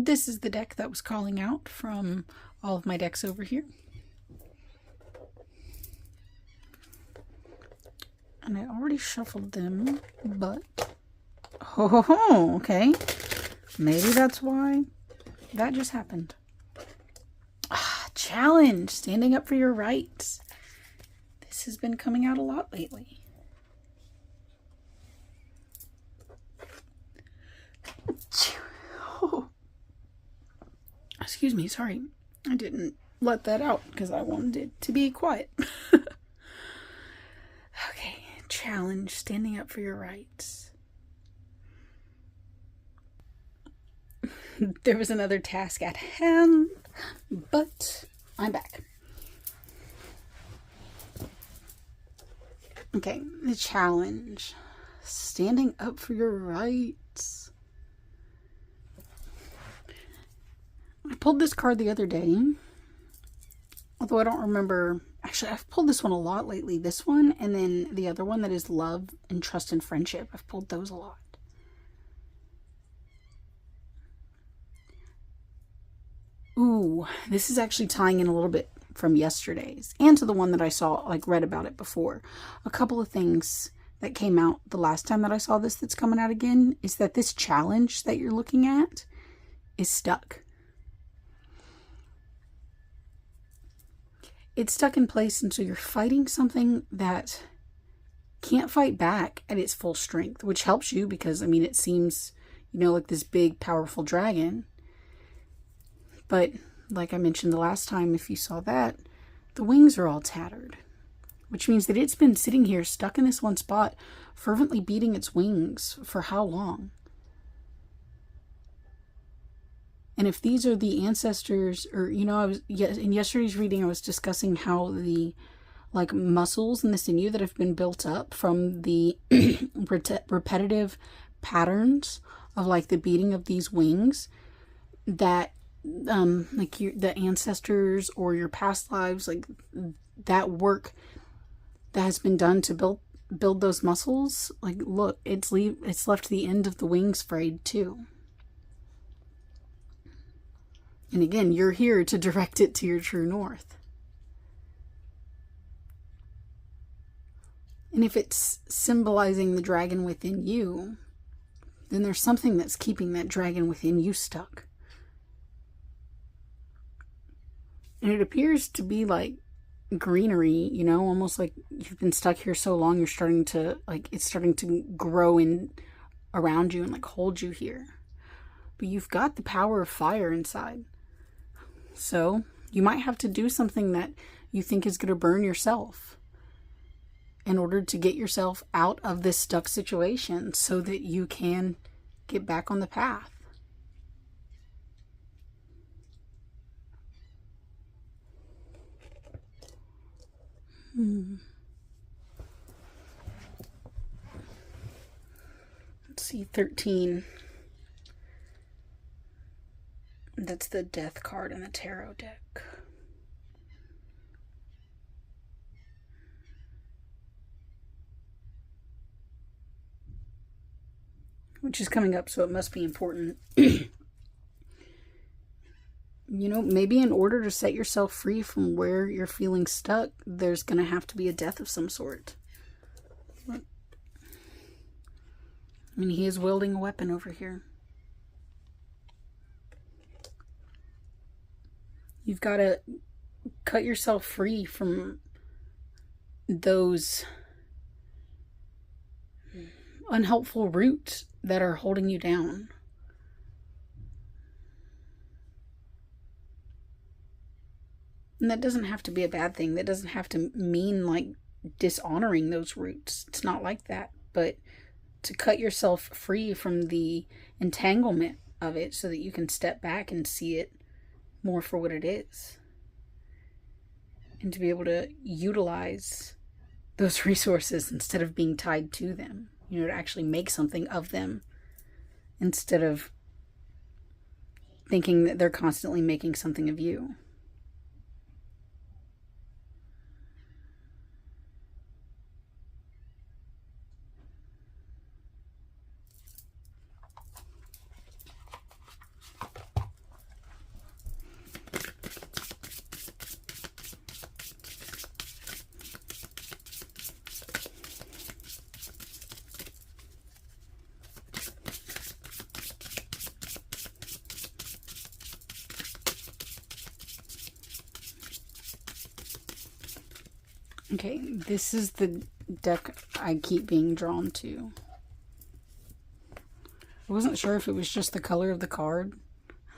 This is the deck that was calling out from all of my decks over here. And I already shuffled them, but... Okay. Maybe that's why that just happened. Challenge, standing up for your rights. This has been coming out a lot lately. Oh. Excuse me, sorry. I didn't let that out because I wanted it to be quiet. Okay, challenge, standing up for your rights. There was another task at hand, but I'm back. Okay, the challenge, standing up for your rights. I pulled this card the other day, although I don't remember. Actually, I've pulled this one a lot lately. This one, and then the other one that is love and trust and friendship. I've pulled those a lot. Ooh, this is actually tying in a little bit from yesterday's and to the one that I saw, like read about it before. A couple of things that came out the last time that I saw this that's coming out again is that this challenge that you're looking at is stuck. It's stuck in place, and so you're fighting something that can't fight back at its full strength, which helps you because, I mean, it seems, you know, like this big, powerful dragon. But, like I mentioned the last time, if you saw that, the wings are all tattered, which means that it's been sitting here stuck in this one spot, fervently beating its wings for how long? And if these are the ancestors, or, you know, in yesterday's reading, I was discussing how the, like, muscles in the sinew that have been built up from the repetitive patterns of, like, the beating of these wings, that, like, the ancestors or your past lives, like, that work that has been done to build those muscles, like, look, it's left the end of the wings frayed, too. And again, you're here to direct it to your true north. And if it's symbolizing the dragon within you, then there's something that's keeping that dragon within you stuck. And it appears to be like greenery, you know, almost like you've been stuck here so long, you're starting to, like, it's starting to grow in around you and, like, hold you here. But you've got the power of fire inside. So you might have to do something that you think is going to burn yourself in order to get yourself out of this stuck situation so that you can get back on the path. Let's see, 13. That's the death card in the tarot deck. Which is coming up, so it must be important. You know, maybe in order to set yourself free from where you're feeling stuck, there's going to have to be a death of some sort. I mean, he is wielding a weapon over here. You've got to cut yourself free from those unhelpful roots that are holding you down. And that doesn't have to be a bad thing. That doesn't have to mean, like, dishonoring those roots. It's not like that. But to cut yourself free from the entanglement of it so that you can step back and see it more for what it is. And to be able to utilize those resources instead of being tied to them. You know, to actually make something of them instead of thinking that they're constantly making something of you. Okay, this is the deck I keep being drawn to. I wasn't sure if it was just the color of the card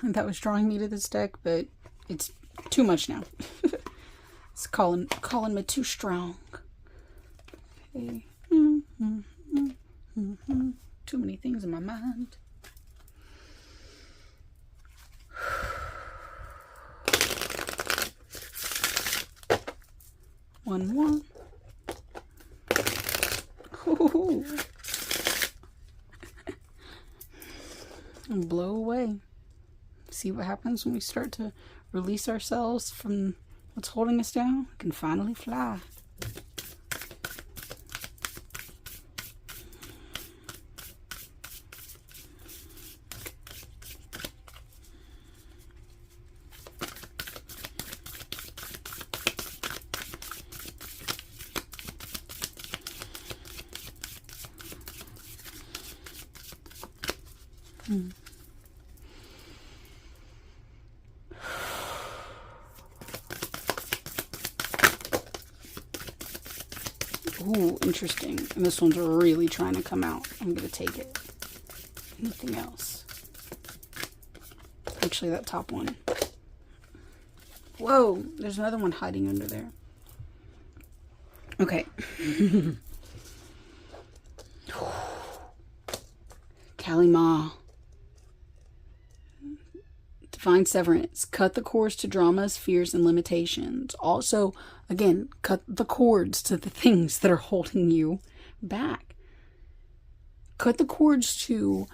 that was drawing me to this deck, but it's too much now. It's calling me too strong. Okay. Too many things in my mind. One more. And blow away. See what happens when we start to release ourselves from what's holding us down. We can finally fly. Ooh, interesting. And this one's really trying to come out. I'm going to take it. Anything else? Actually, that top one. Whoa, there's another one hiding under there. Okay. Kalima. Divine Severance. Cut the cords to dramas, fears, and limitations. Also, again, cut the cords to the things that are holding you back. Cut the cords to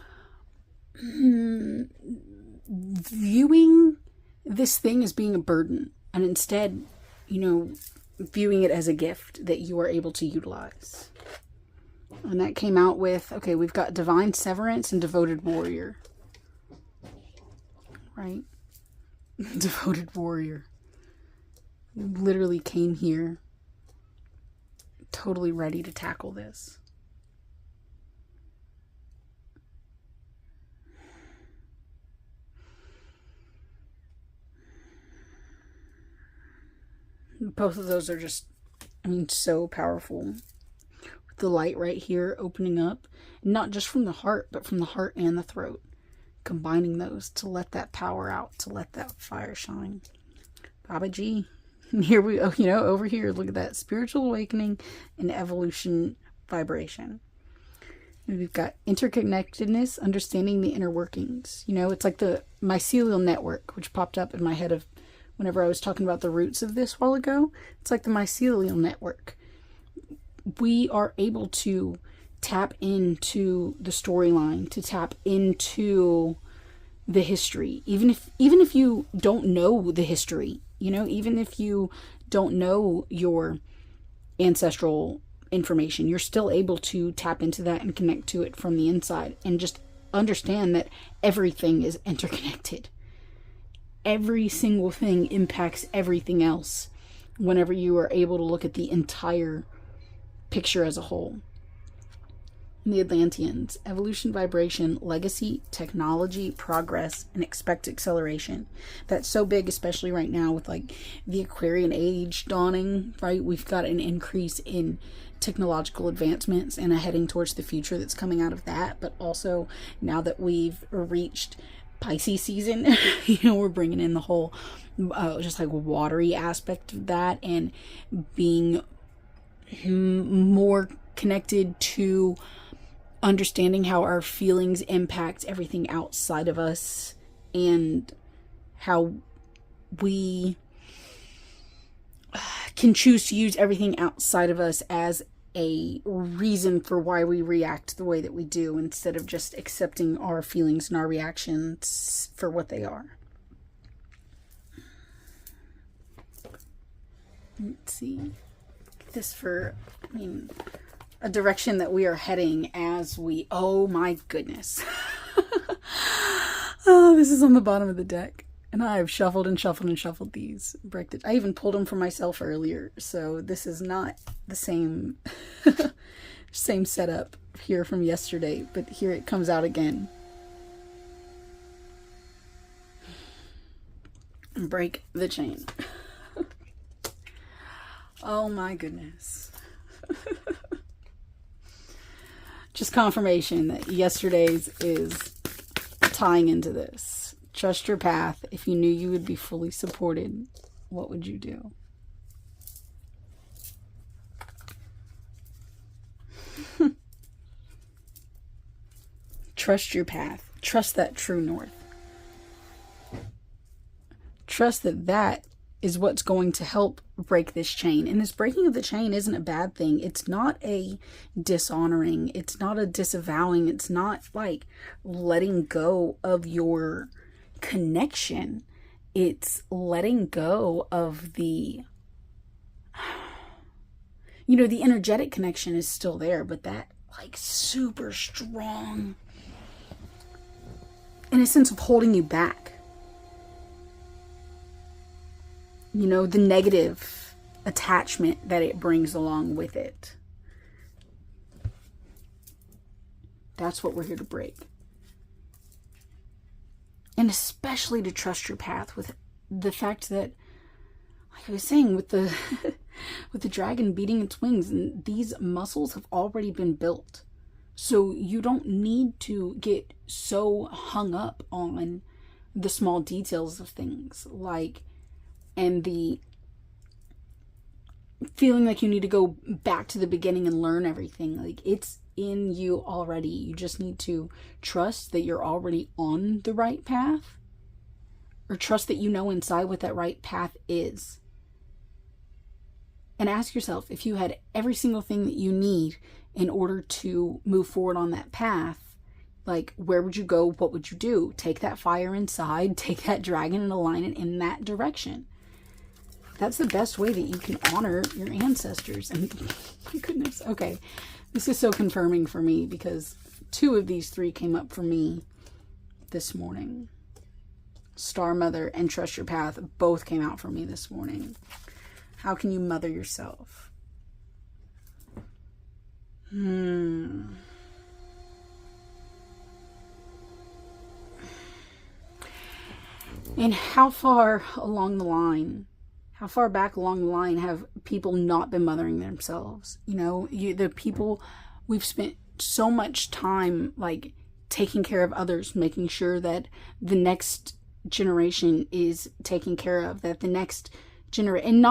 viewing this thing as being a burden, and instead, viewing it as a gift that you are able to utilize. And that came out with, okay, we've got Divine Severance and Devoted Warrior. Right? Devoted Warrior. Literally came here totally ready to tackle this. Both of those are just, so powerful. With the light right here opening up, not just from the heart, but from the heart and the throat. Combining those to let that power out, to let that fire shine. Baba G. Here we go, over here, look at that. Spiritual awakening and evolution vibration. And we've got interconnectedness, understanding the inner workings. It's like the mycelial network, which popped up in my head of whenever I was talking about the roots of this a while ago. It's like the mycelial network. We are able to tap into the storyline, to tap into the history. Even if you don't know the history, even if you don't know your ancestral information, you're still able to tap into that and connect to it from the inside and just understand that everything is interconnected. Every single thing impacts everything else whenever you are able to look at the entire picture as a whole. And the Atlanteans, evolution, vibration, legacy, technology, progress, and expect acceleration. That's so big, especially right now with the Aquarian age dawning, right? We've got an increase in technological advancements and a heading towards the future that's coming out of that. But also now that we've reached Pisces season, we're bringing in the whole just watery aspect of that and being more connected to understanding how our feelings impact everything outside of us and how we can choose to use everything outside of us as a reason for why we react the way that we do instead of just accepting our feelings and our reactions for what they are. Let's see. This for, a direction that we are heading as we, oh my goodness. Oh, this is on the bottom of the deck. And I've shuffled and shuffled and shuffled these. I even pulled them for myself earlier. So this is not the same, same setup here from yesterday. But here it comes out again. Break the chain. Oh my goodness. Just confirmation that yesterday's is tying into this. Trust your path. If you knew you would be fully supported, what would you do? Trust your path. Trust that true north. Trust that that is what's going to help break this chain. And this breaking of the chain isn't a bad thing. It's not a dishonoring. It's not a disavowing. It's not like letting go of your connection. It's letting go of the, you know, the energetic connection is still there, but that like super strong, in a sense of holding you back. You know, the negative attachment that it brings along with it. That's what we're here to break. And especially to trust your path with the fact that, like I was saying, with the with the dragon beating its wings, and these muscles have already been built. So you don't need to get so hung up on the small details of things, like, and the feeling like you need to go back to the beginning and learn everything. Like, it's in you already. You just need to trust that you're already on the right path, or trust that you know inside what that right path is. And ask yourself, if you had every single thing that you need in order to move forward on that path, like, where would you go? What would you do? Take that fire inside, take that dragon and align it in that direction. That's the best way that you can honor your ancestors. And my goodness, okay, this is so confirming for me, because 2 of these 3 came up for me this morning. Star Mother and Trust Your Path both came out for me this morning. How can you mother yourself? And how far along the line, how far back along the line have people not been mothering themselves? You know, the people, we've spent so much time like taking care of others, making sure that the next generation is taken care of, that the next generation, and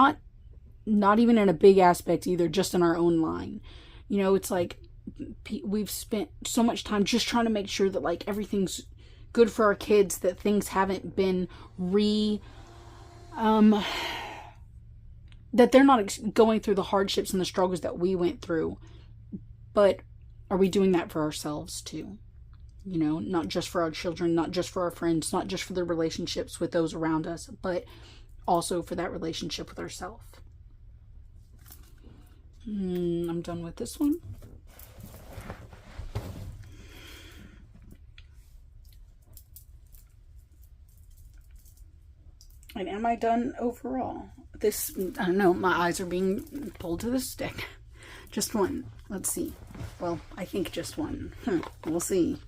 not even in a big aspect either, just in our own line. You know, it's like we've spent so much time just trying to make sure that like everything's good for our kids, that things haven't been that they're not going through the hardships and the struggles that we went through. But are we doing that for ourselves too? You know, not just for our children, not just for our friends, not just for the relationships with those around us, but also for that relationship with ourselves. I'm done with this one. And am I done overall? This, I don't know, my eyes are being pulled to the stick. Just one. Let's see. Well, I think just one. We'll see.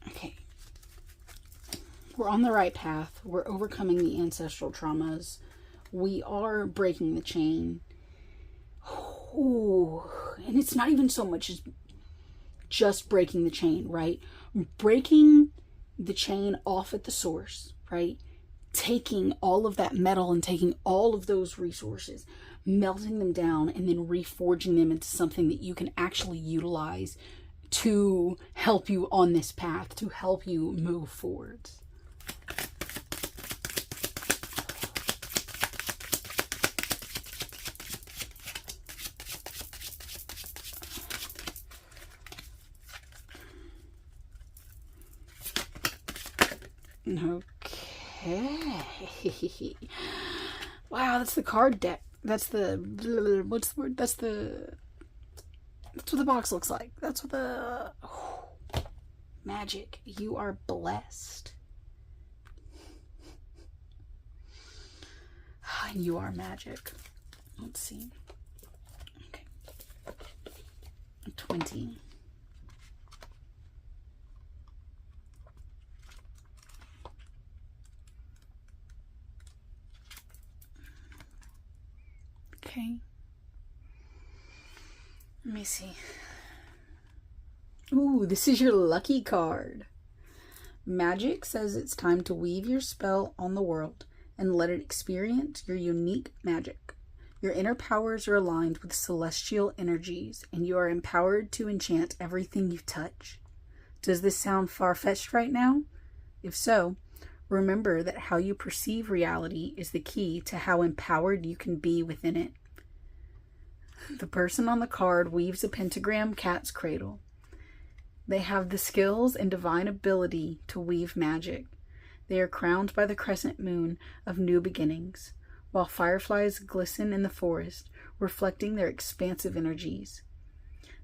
Okay. We're on the right path. We're overcoming the ancestral traumas. We are breaking the chain. Ooh. And it's not even so much as just breaking the chain, right? Breaking the chain off at the source, right? Taking all of that metal and taking all of those resources, melting them down, and then reforging them into something that you can actually utilize to help you on this path, to help you move forwards. Okay. Wow, that's the card deck. That's the, what's the word? That's what the box looks like. That's what the, magic. You are blessed. And you are magic. Let's see. Okay. 20. Okay. Let me see. Ooh, this is your lucky card. Magic says it's time to weave your spell on the world and let it experience your unique magic. Your inner powers are aligned with celestial energies, and you are empowered to enchant everything you touch. Does this sound far-fetched right now? If so, remember that how you perceive reality is the key to how empowered you can be within it. The person on the card weaves a pentagram cat's cradle. They have the skills and divine ability to weave magic. They are crowned by the crescent moon of new beginnings, while fireflies glisten in the forest, reflecting their expansive energies.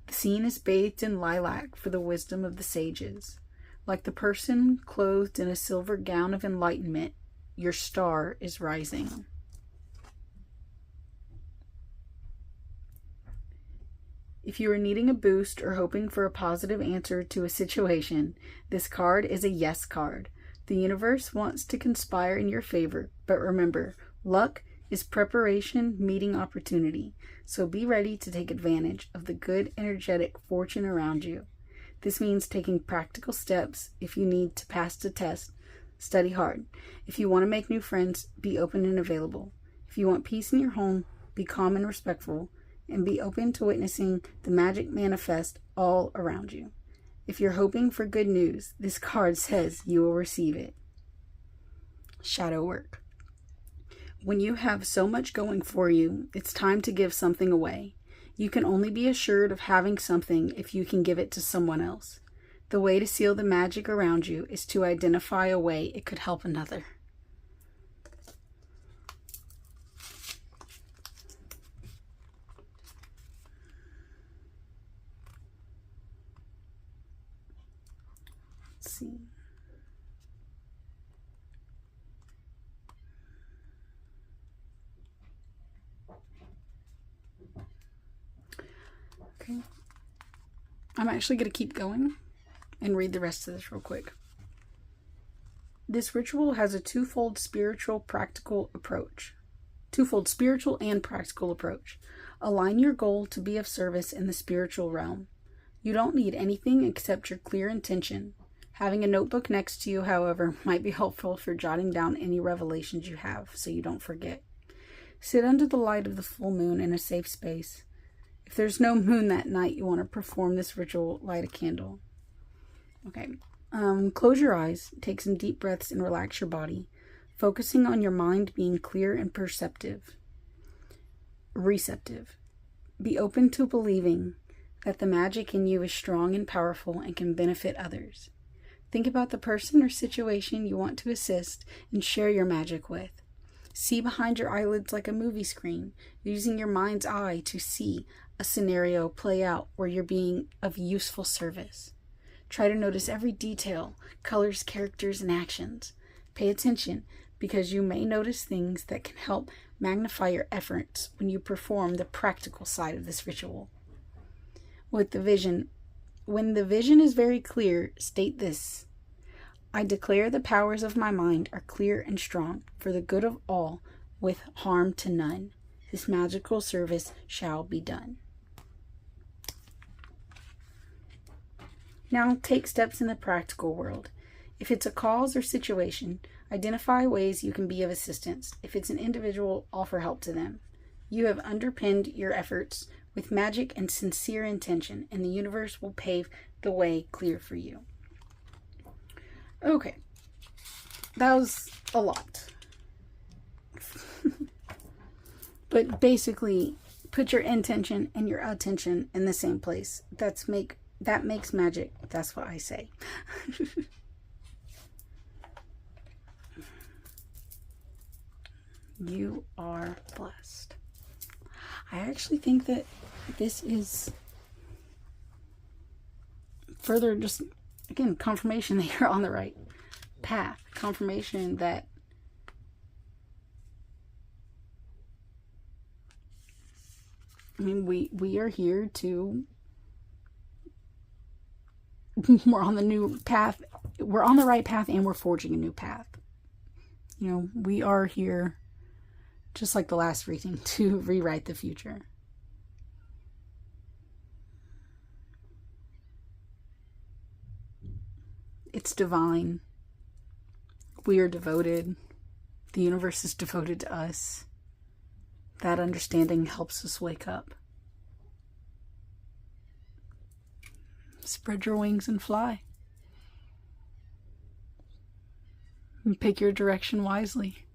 The scene is bathed in lilac for the wisdom of the sages. Like the person clothed in a silver gown of enlightenment, your star is rising. If you are needing a boost or hoping for a positive answer to a situation, this card is a yes card. The universe wants to conspire in your favor, but remember, luck is preparation meeting opportunity, so be ready to take advantage of the good, energetic fortune around you. This means taking practical steps. If you need to pass the test, study hard. If you want to make new friends, be open and available. If you want peace in your home, be calm and respectful, and be open to witnessing the magic manifest all around you. If you're hoping for good news, this card says you will receive it. Shadow work. When you have so much going for you, it's time to give something away. You can only be assured of having something if you can give it to someone else. The way to seal the magic around you is to identify a way it could help another. Let's see. Okay. I'm actually going to keep going and read the rest of this real quick. This ritual has a twofold spiritual and practical approach. Align your goal to be of service in the spiritual realm. You don't need anything except your clear intention. Having a notebook next to you, however, might be helpful for jotting down any revelations you have so you don't forget. Sit under the light of the full moon in a safe space. If there's no moon that night, you want to perform this ritual, light a candle. Okay. Close your eyes, take some deep breaths, and relax your body, focusing on your mind being clear and receptive. Be open to believing that the magic in you is strong and powerful and can benefit others. Think about the person or situation you want to assist and share your magic with. See behind your eyelids like a movie screen, using your mind's eye to see a scenario play out where you're being of useful service. Try to notice every detail, colors, characters, and actions. Pay attention because you may notice things that can help magnify your efforts when you perform the practical side of this ritual. When the vision is very clear, state this: I declare the powers of my mind are clear and strong for the good of all with harm to none. This magical service shall be done. Now take steps in the practical world. If it's a cause or situation, identify ways you can be of assistance. If it's an individual, offer help to them. You have underpinned your efforts with magic and sincere intention, and the universe will pave the way clear for you. Okay, that was a lot. But basically, put your intention and your attention in the same place. That makes magic. That's what I say. You are blessed. I actually think that this is further just again, confirmation that you're on the right path. Confirmation that we are here to, we're on the new path. We're on the right path, and we're forging a new path. We are here, just like the last reading, to rewrite the future. It's divine. We are devoted. The universe is devoted to us. That understanding helps us wake up. Spread your wings and fly. And pick your direction wisely.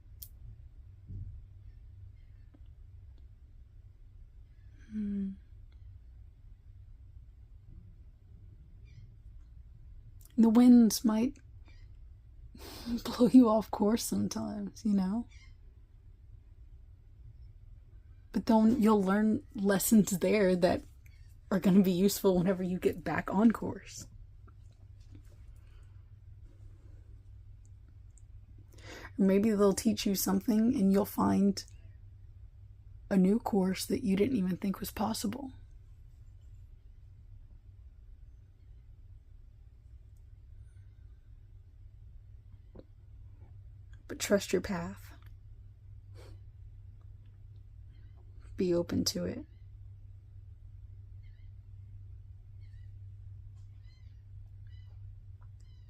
The winds might blow you off course sometimes, But then you'll learn lessons there that are going to be useful whenever you get back on course. Or maybe they'll teach you something and you'll find a new course that you didn't even think was possible. But trust your path. Be open to it.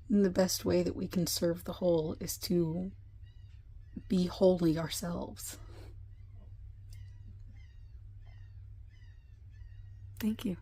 And the best way that we can serve the whole is to be wholly ourselves. Thank you.